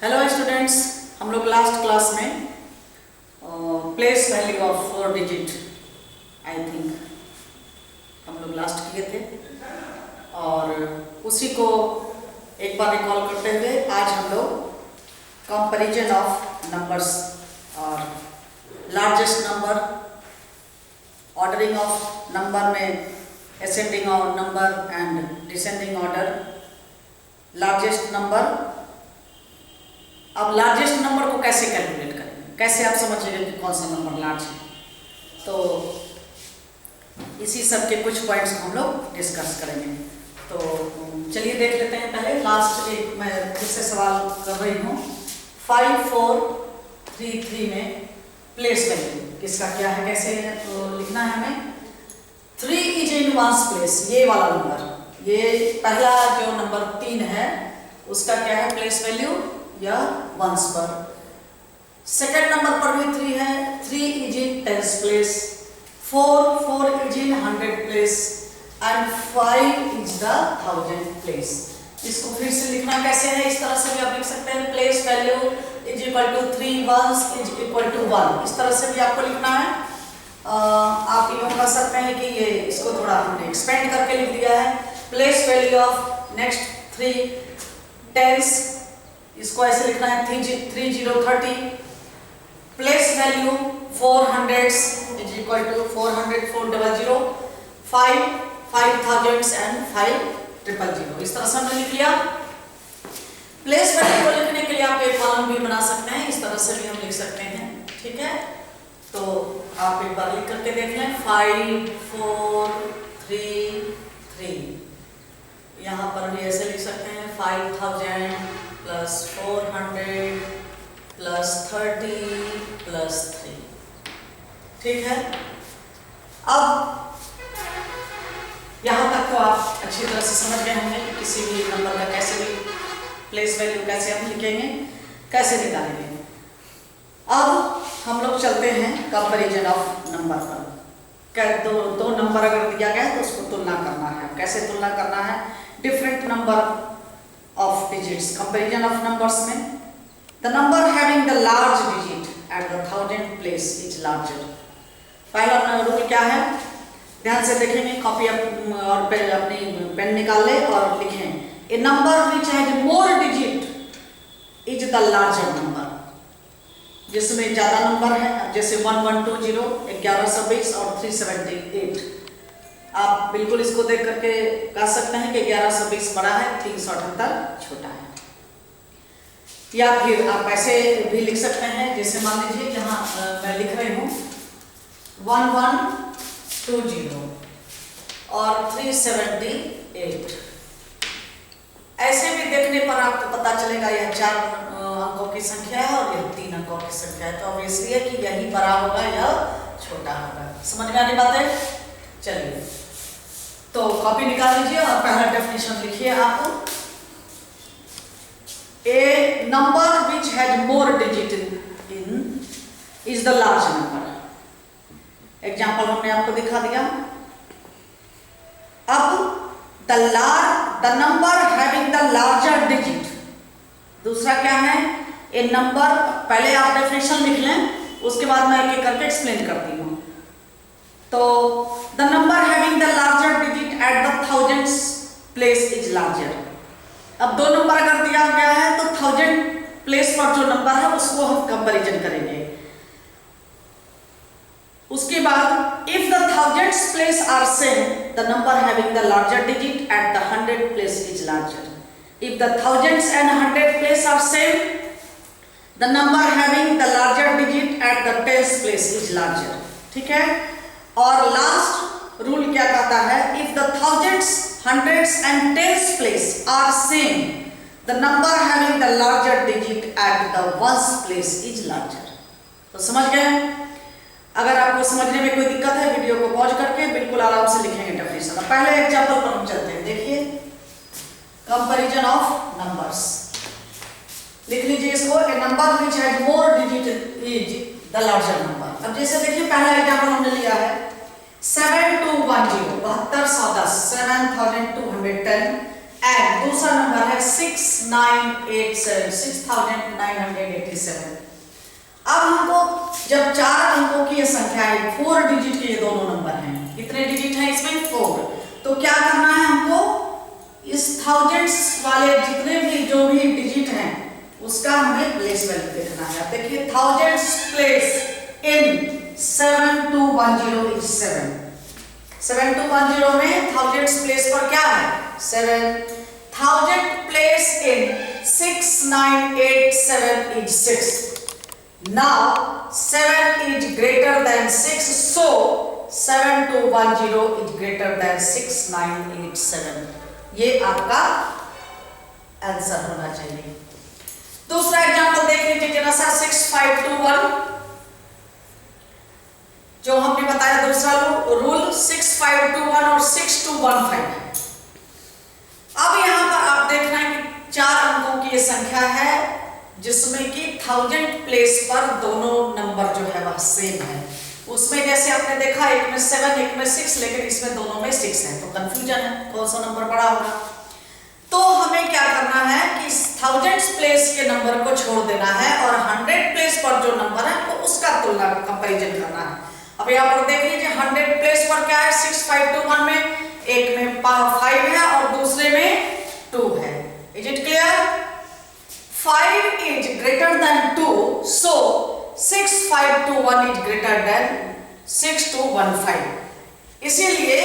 Hello students, हम लोग last class में place value of 4 digit I think हम लोग लास्ट किए थे और उसी को एक बार रिकॉल करते हुए आज हम लोग कंपैरिजन ऑफ नंबर्स और largest number, ordering of number में ascending number and descending order, largest number. अब लार्जेस्ट नंबर को कैसे कैलकुलेट करेंगे, कैसे आप समझिएगा कि कौन सा नंबर लार्ज है, तो इसी सब के कुछ पॉइंट्स हम लोग डिस्कस करेंगे। तो चलिए देख लेते हैं। पहले लास्ट एक मैं फिर से सवाल कर रही हूँ। 5433 में प्लेस वैल्यू किसका क्या है, कैसे तो लिखना है हमें। 3 इज इन वंस प्लेस, ये वाला नंबर, ये पहला जो नंबर 3 है उसका क्या है प्लेस वैल्यू या वंस पर। सेकंड नंबर पर भी 3 है, 3 is in tens place, 4 is in 100 place and 5 is the 1000 place. इसको फिर से लिखना कैसे है, इस तरह से भी आप लिख सकते हैं। Place value is equal to 3 ones is equal to 1, इस तरह से भी आपको लिखना है। आप यूँ कर सकते हैं कि ये इसको थोड़ा हमने एक्सपेंड करके लिख दिया है। Place value of next 3 tens, इसको ऐसे लिखना है 3030। Place value 400 is equal to 400 400, 5000 and 5000, इस तरह से हमने लिख लिया। प्लेस वैल्यू को लिखने के लिए आप एक कॉलम भी बना सकते हैं, इस तरह से भी हम लिख सकते हैं, ठीक है। तो आप एक बार लिख करके देख लें। 5 4 3 3, यहाँ पर भी ऐसे लिख सकते हैं 5000 प्लस 400 प्लस 30 प्लस 3, ठीक है। अब यहाँ तक तो आप अच्छी तरह से समझ गए होंगे कि किसी भी नंबर का कैसे भी प्लेस वैल्यू कैसे हम लिखेंगे, कैसे निकालेंगे। अब हम लोग चलते हैं कंपैरिजन ऑफ नंबर पर। दो नंबर अगर दिया गया है तो उसको तुलना करना है। कैसे तुलना करना है, different number of digits, comparison of numbers में the number having the large digit at the 1000 place is larger। पहला रूल क्या है, ध्यान से देखेंगे, कॉपी और अपनी पेन निकाल ले और लिखें। a number which has more digit is the larger number। जिसमें ज्यादा नंबर है, जैसे 1120, 1120 और 378, आप बिल्कुल इसको देख करके कह सकते हैं कि 1120 बड़ा है, 378 छोटा है। या फिर आप ऐसे भी लिख सकते हैं, जैसे मान लीजिए यहाँ मैं लिख रही हूँ 1120 और 378। ऐसे भी देखने पर आपको पता चलेगा यह 4 अंकों की संख्या है और यह 3 अंकों की संख्या है, तो ऑब्वियसली है कि यही बड़ा होगा या छोटा होगा। समझ में आने बात है। चलिए तो कॉपी निकाल लीजिए और पहला डेफिनेशन लिखिए आप। A number which has more digit in is the large number. Example हमने आपको दिखा दिया। अब the number having the larger digit, दूसरा क्या है, ए नंबर, पहले आप डेफिनेशन लिख लें, उसके बाद मैं एक एक करके एक्सप्लेन करती हूँ। तो the number having the larger digit at the thousands place is larger। अब दो नंबर अगर दिया गया है तो 1000 प्लेस पर जो नंबर है उसको हम कंपैरिजन करेंगे। उसके बाद if the thousands place are same, the number having the larger digit at the 100 place is larger। if the thousands and 100 place are same, the number having the larger digit at the tens place is larger, ठीक है। और last rule क्या कहता है, if the thousands, hundreds and tens place are same, the number having the larger digit at the ones place is larger। तो समझ गए। अगर आपको समझने में कोई दिक्कत है, वीडियो को पॉज करके बिल्कुल आराम से लिखेंगे डेफिनेशन। पहले एग्जांपल पर हम चलते हैं। देखिए कंपैरिजन ऑफ नंबर्स, लिख लीजिए इसको। A number which has more digit is the larger number. अब जैसे देखिए पहला एग्जांपल हमने लिया है 7210, 7210, 7210 एंड दूसरा नंबर है 6987। अब हमको जब 4 अंकों की ये संख्या है, 4 डिजिट के ये दोनों नंबर हैं, कितने डिजिट हैं इसमें 4, तो क्या करना है हमको इस थाउजेंड्स वाले जितने भी जो भी डिजिट हैं उसका हमें प्लेस वैल्यू देखना है। देखिए थाउजेंड्स प्लेस इन 7210 इज 7। 7210 में थाउजेंड्स प्लेस पर क्या है 7। Thousand place in 6987 is 6. Now 7 is greater than 6, so 7210 is greater than 6987. ये आपका आंसर होना चाहिए। दूसरा एग्जांपल देख लीजिए जरा सा 6521, जो हमने बताया दूसरा रूल 6521 और 6215 है। अब यहाँ पर आप देख रहे हैं कि 4 अंकों की ये संख्या है जिसमें कि थाउजेंड प्लेस पर दोनों नंबर जो है वह सेम है। उसमें जैसे आपने देखा एक में 7 एक में 6, लेकिन इसमें दोनों में 6 है, तो कंफ्यूजन है कौन सा नंबर बड़ा होगा। तो हमें क्या करना है कि थाउजेंड्स प्लेस के नंबर को छोड़ देना है और 100 प्लेस पर जो नंबर है तो उसका तुलना कंपैरिजन करना है। अब यहाँ पर देख लीजिए 100 प्लेस पर क्या है 6521 में, एक में 5 है और दूसरे में 2 है। Is it clear? 5 is greater than 2, so 6521 is greater than 6215। इसीलिए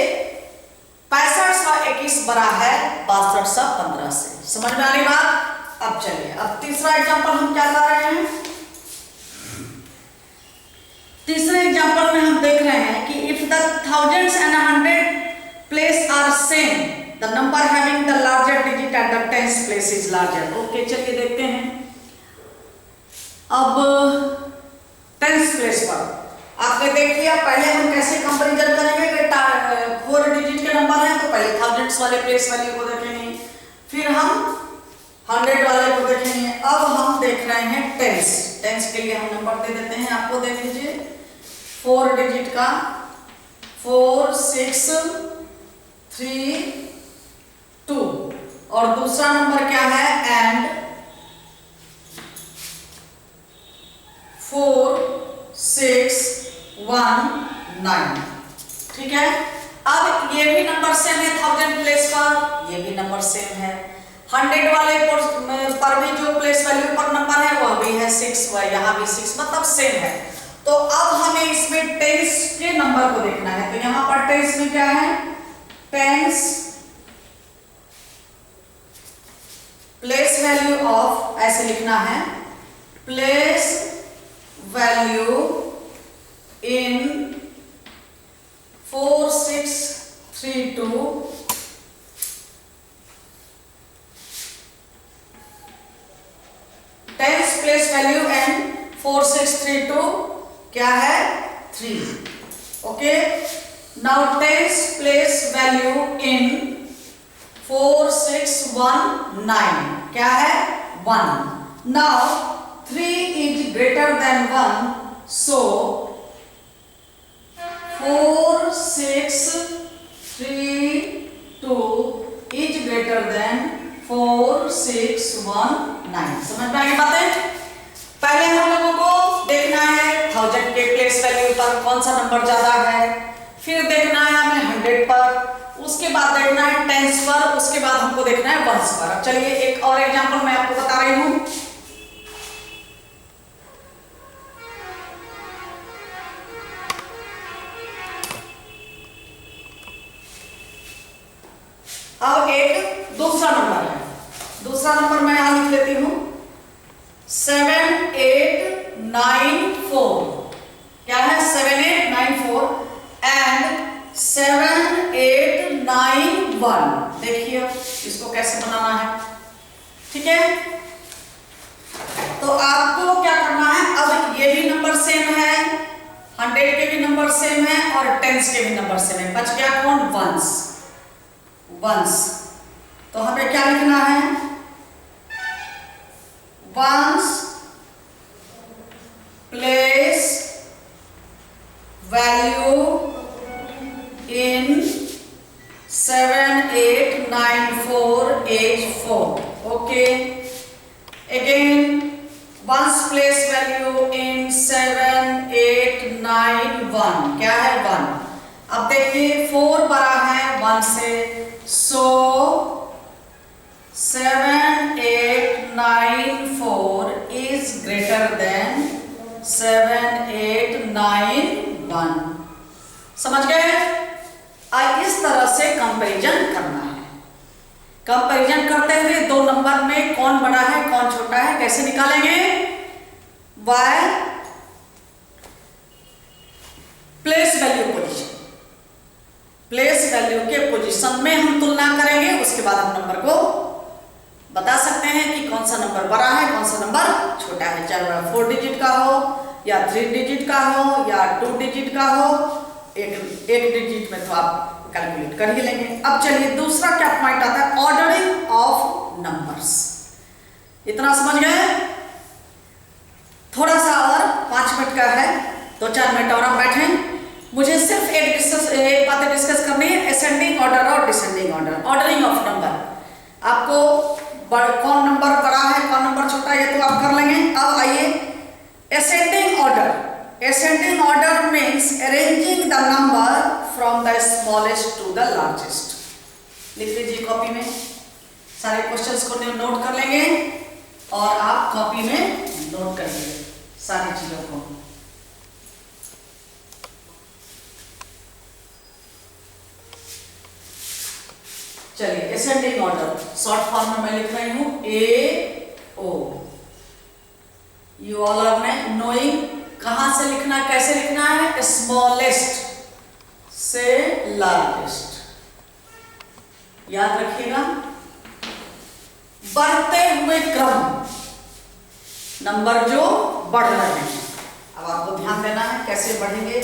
6521 बड़ा है 6215 से। समझ में आ रही बात? अब चलिए अब तीसरा एग्जांपल हम क्या कर रहे हैं। तीसरे एग्जांपल में हम देख रहे हैं कि if the thousands and 100 place are same, the number having the larger digit at the tens place is larger। Okay चलिए देखते हैं। अब टेंस प्लेस पर आपने देख लिया, पहले हम कैसे कंपैरिजन करेंगे कि 4 डिजिट के नंबर हैं तो पहले थाउजेंड्स वाले प्लेस वैल्यू को देखेंगे, फिर हम 100 वाले को देखेंगे। अब हम देख रहे हैं टेंस। टेंस के लिए हम नंबर दे देते हैं, आपको देख लीजिए 4 डिजिट का 4 6 3 2 और दूसरा नंबर क्या है एंड 4 6 1 9। ठीक है, अब ये भी नंबर सेम है थाउजेंड प्लेस पर, ये भी नंबर सेम है। 100 वाले पर भी जो प्लेस वैल्यू पर नंबर है वह भी है 6, यहाँ भी 6, मतलब सेम है। तो अब हमें इसमें टेंस के नंबर को देखना है। तो यहाँ पर टेंस में क्या है, टेंस प्लेस वैल्यू ऑफ, ऐसे लिखना है, place value in 4632 tens place value and 4632 क्या है 3। Okay, now tens place value in 4619 क्या है 1। Now 3 is greater than 1, so 4632 is greater than 4619। समझ में आई बातें? पहले हम लोगों को देखना है थाउजेंड के प्लेस वैल्यू पर कौन सा नंबर ज्यादा है, फिर देखना है हमें 100 पर, उसके बाद देखना है टेंस पर, उसके बाद हमको देखना है वंस पर। अब चलिए एक और एग्जांपल मैं आपको बता रही हूं। अब एक दूसरा नंबर है, दूसरा नंबर मैं यहां लिख लेती हूं 7894। क्या है 7894 एंड 7891। देखिए इसको कैसे बनाना है, ठीक है। तो आपको क्या करना है, अब ये भी नंबर सेम है, 100 के भी नंबर सेम है और टेंस के भी नंबर सेम है, बच गया कौन वंस। वंस तो हमें क्या लिखना है, ones place value in 7894 is 7 8 9 1 क्या है 1। अब देखिए 4 बड़ा है 1 से, सो 7 8 9 4 इज ग्रेटर देन 7 8 9 1। समझ गए। इस तरह से कंपैरिजन करना है। कंपैरिजन करते हुए दो नंबर में कौन बड़ा है कौन छोटा है कैसे निकालेंगे। By place value position, place value के पोजीशन में हम तुलना करेंगे, उसके बाद हम नंबर को बता सकते हैं कि कौन सा नंबर बड़ा है कौन सा नंबर छोटा है, चाहे वह 4 डिजिट का हो या 3 डिजिट का हो या 2 डिजिट का हो। एक डिजिट में तो आप कैलकुलेट कर ही लेंगे। अब चलिए दूसरा क्या पॉइंट आता है, ऑर्डरिंग ऑफ नंबर्स। इतना समझ गए। थोड़ा सा और 5 मिनट का है, 2-4 मिनट और हम बैठें। मुझे सिर्फ एक बात डिस्कस करनी है, असेंडिंग ऑर्डर और descending order, ordering of number. आपको कौन नंबर बड़ा है कौन नंबर छोटा है ये तो आप कर लेंगे। अब आइए ascending order. Ascending order means arranging the number from the smallest to the largest. लिख लीजिए कॉपी में, सारे क्वेश्चंस को नोट कर लेंगे और आप कॉपी में नोट करिए सारी चीजों को। चलिए असेंडिंग ऑर्डर शॉर्ट फॉर्म में मैं लिख रही हूं AO। You all are knowing कहां से लिखना कैसे लिखना है, स्मॉलेस्ट से लार्जेस्ट। याद रखिएगा। बढ़ते हुए क्रम, नंबर जो बढ़ रहे हैं। अब आपको ध्यान देना है कैसे बढ़ेंगे,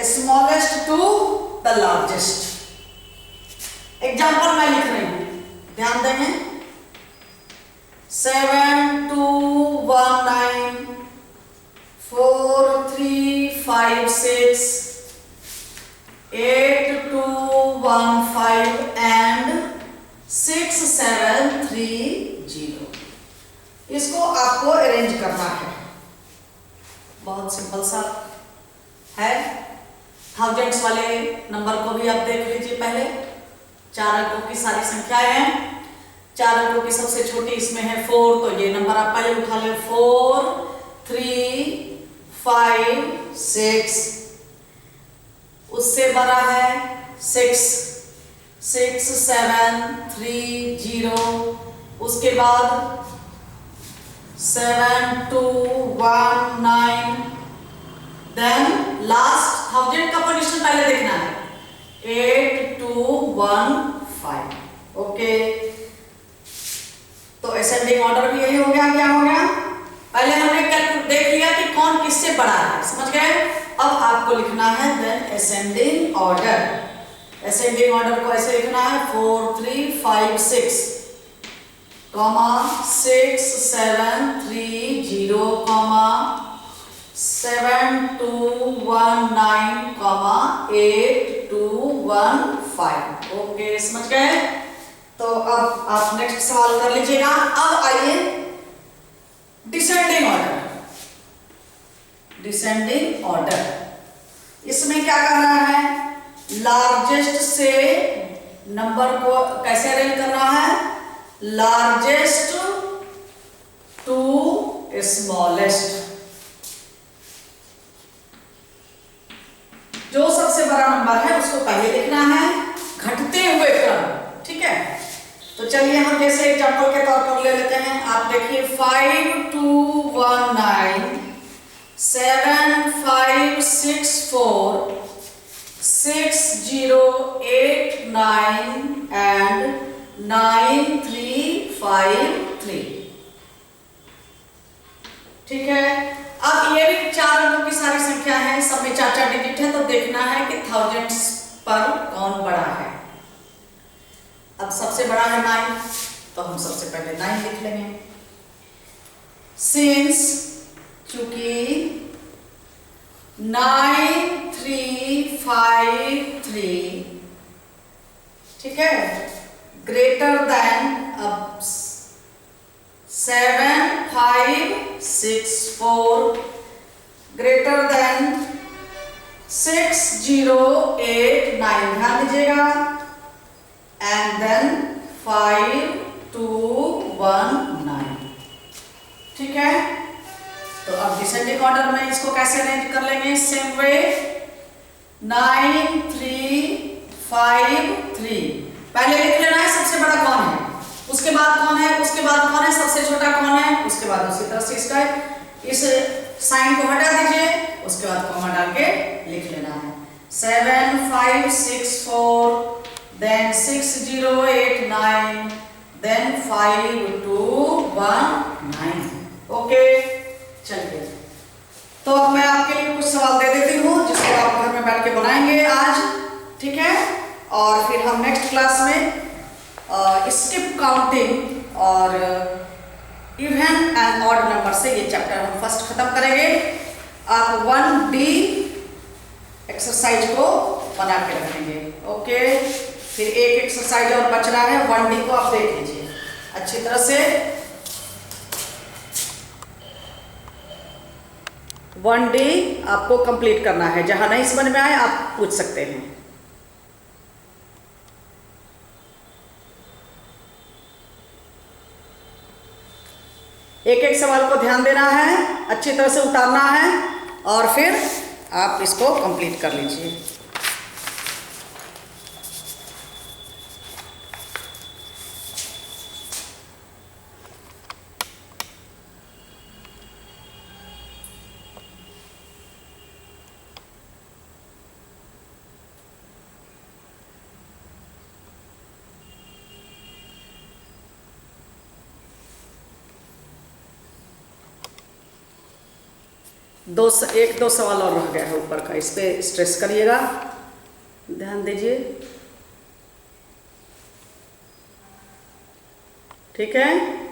smallest to the largest. Example मैं लिख रही हूं, ध्यान देंगे। 7 2 1 9 4 3 5 6 8 2 1 5 and 6 7 3 0। इसको आपको अरेंज करना है, बहुत सिंपल सा है। थाउजेंड्स वाले नंबर को भी आप देख लीजिए। पहले 4 अंकों की सारी संख्याएं हैं, 4 अंकों की सबसे छोटी इसमें है 4, तो ये नंबर आप पहले उठा ले। 4 3 5 6, उससे बड़ा है 6 6 7 3 0, उसके बाद 7 2 1 9, देन लास्ट थाउजेंड का पोजीशन पहले देखना है 8 2 1 5। ओके, तो असेंडिंग ऑर्डर भी यही हो गया। क्या हो गया, पहले हमने देख लिया कि कौन किससे बड़ा है, समझ गए। अब आपको लिखना है then ascending order. Ascending order को ऐसे लिखना है 4 3 5 6 6 7 3 0 7 2 1 9 8 2 1 5। ओके, समझ गए। तो अब आप नेक्स्ट सवाल कर लीजिएगा। अब आइए डिसेंडिंग ऑर्डर। डिसेंडिंग ऑर्डर, इसमें क्या कर रहा है, लार्जेस्ट से नंबर को कैसे अरेंज करना है, लार्जेस्ट टू स्मॉलेस्ट। जो सबसे बड़ा नंबर है उसको पहले लिखना है, घटते हुए क्रम। ठीक है, तो चलिए हम जैसे एग्जांपल के तौर पर ले लेते हैं। आप देखिए 5 2 1 9 7 5 6 4 6 0 8 9 and 9 3 5 3। ठीक है, अब ये भी 4 अंकों की सारी संख्या है, सब में 4 डिजिट है, तो देखना है कि थाउजेंड्स पर कौन बड़ा है। अब सबसे बड़ा है 9, तो हम सबसे पहले 9 लिख लेंगे। सिंस चूंकि 9 3 5 3 ठीक है ग्रेटर देन अब 7 5 6 564 ग्रेटर देन 6089, ध्यान दीजिएगा, एंड देन 5219। ठीक है, तो अब डिसेंडिंग ऑर्डर में इसको कैसे अरेंज कर लेंगे? सेम वे 9353, पहले लिख लेना है सबसे बड़ा कौन है, उसके बाद कौन है, उसके बाद कौन है, सबसे छोटा कौन है, उसके बाद उसी तरह से इसका इस साइन को हटा दीजिए, उसके बाद कॉमा डाल के लिख लेना है 7564 देन 6089 देन 5219। ओके, चलिए, तो अब मैं आपके लिए कुछ सवाल दे देती हूँ जिसको आप घर में बैठ के बनाएंगे आज, ठीक है, और फिर हम नेक्स्ट क्लास में स्किप काउंटिंग और इवन एंड ऑड नंबर से ये चैप्टर हम फर्स्ट खत्म करेंगे। आप 1D एक्सरसाइज को बना के रखेंगे। ओके, फिर एक एक्सरसाइज और बच रहा है, 1D को आप देख लीजिए अच्छी तरह से। 1D आपको कंप्लीट करना है, जहां नहीं समझ में आए आप पूछ सकते हैं। एक एक सवाल को ध्यान देना है, अच्छी तरह से उतारना है और फिर आप इसको कंप्लीट कर लीजिए। एक दो सवाल और रह गया है ऊपर का, इस पे स्ट्रेस करिएगा, ध्यान दीजिए, ठीक है।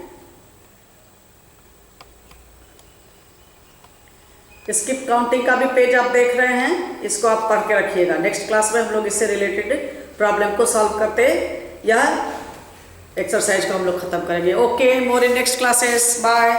स्किप काउंटिंग का भी पेज आप देख रहे हैं, इसको आप पढ़ के रखिएगा। नेक्स्ट क्लास में हम लोग इससे रिलेटेड प्रॉब्लम को सॉल्व करते या एक्सरसाइज को हम लोग खत्म करेंगे। Okay, more in next classes, bye.